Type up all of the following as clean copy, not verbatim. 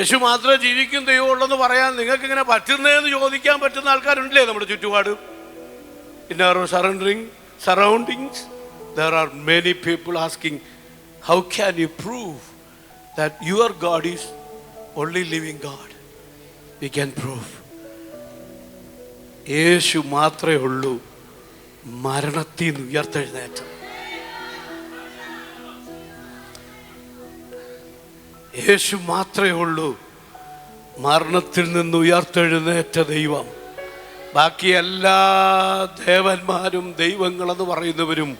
യേശു മാത്രമേ ജീവിക്കും ദൈവമുള്ളെന്ന് പറയാൻ നിങ്ങൾക്ക് ഇങ്ങനെ പറ്റുന്നതെന്ന് ചോദിക്കാൻ പറ്റുന്ന ആൾക്കാരുണ്ടല്ലേ നമ്മുടെ ചുറ്റുപാട്? In our surroundings there are many people asking, how can you prove that your God is only living God? We can prove. യേശു മാത്രമേ ഉള്ളൂ മരണത്തിൽ നിന്ന് ഉയർത്തെഴുന്നേറ്റം. യേശു മാത്രമേ ഉള്ളൂ മരണത്തിൽ നിന്ന് ഉയർത്തെഴുന്നേറ്റ ദൈവം. ബാക്കി എല്ലാ ദേവന്മാരും ദൈവങ്ങളെന്ന് പറയുന്നവരും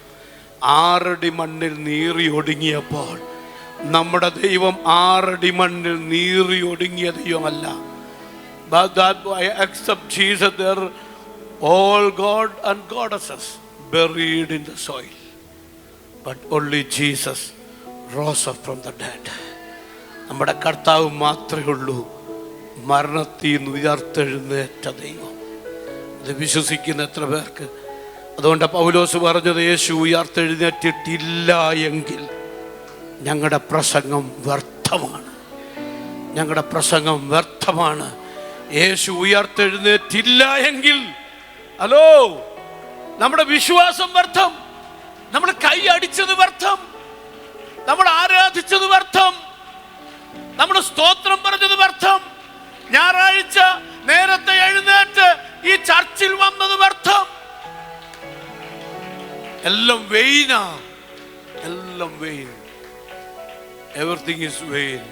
6 അടി മണ്ണിൽ നീറി ഒടുങ്ങിയപ്പോൾ നമ്മുടെ ദൈവം 6 അടി മണ്ണിൽ നീറി ഒടുങ്ങിയ ദൈവമല്ല. But that except Jesus, there all God and goddesses buried in the soil. But only Jesus rose up from the dead. നമ്മുടെ കർത്താവ് മാത്രമേ ഉള്ളൂ മരണത്തിൽ നിന്ന് ഉയർത്തെഴുന്നേറ്റ ദൈവം. ഇത് വിശ്വസിക്കുന്ന എത്ര പേർക്ക്? അതുകൊണ്ട് പൗലോസ് പറഞ്ഞത്, യേശു ഉയർത്തെഴുന്നേറ്റിട്ടില്ല എങ്കിൽ ഞങ്ങളുടെ പ്രസംഗം വ്യർത്ഥമാണ്. ഞങ്ങളുടെ പ്രസംഗം വ്യർത്ഥമാണ്. യേശു ഉയർത്തെഴുന്നേറ്റില്ല എങ്കിൽ ഹലോ നമ്മുടെ വിശ്വാസം വ്യർത്ഥം, നമ്മൾ കൈ അടിച്ചത് വ്യർത്ഥം, നമ്മൾ ആരാധിച്ചത് വ്യർത്ഥം, നമ്മൾ സ്തോത്രം പറഞ്ഞത് വ്യർത്ഥം, ഞായറാഴ്ച നേരത്തെ എഴുന്നേറ്റ് ഈ ചർച്ചിൽ വന്നത് വ്യർത്ഥം. എല്ലാം വെയിനാ, എല്ലാം vein. Everything is vain,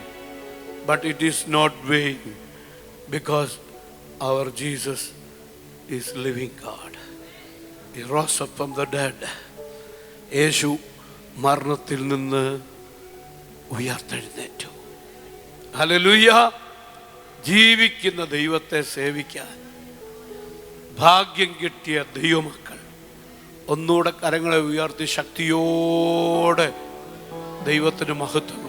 but it is not vain because our Jesus is living God. He rose up from the dead. യേശു മരണത്തിൽ നിന്ന് ഉയർത്തെഴുന്നേറ്റു. ഹല്ലേലൂയ. ജീവിക്കുന്ന ദൈവത്തെ സേവിക്കാൻ ഭാഗ്യം കിട്ടിയ ദൈവമക്കൾ ഒന്നുകൂടെ കരങ്ങളെ ഉയർത്തി ശക്തിയോടെ ദൈവത്തിന് മഹത്വം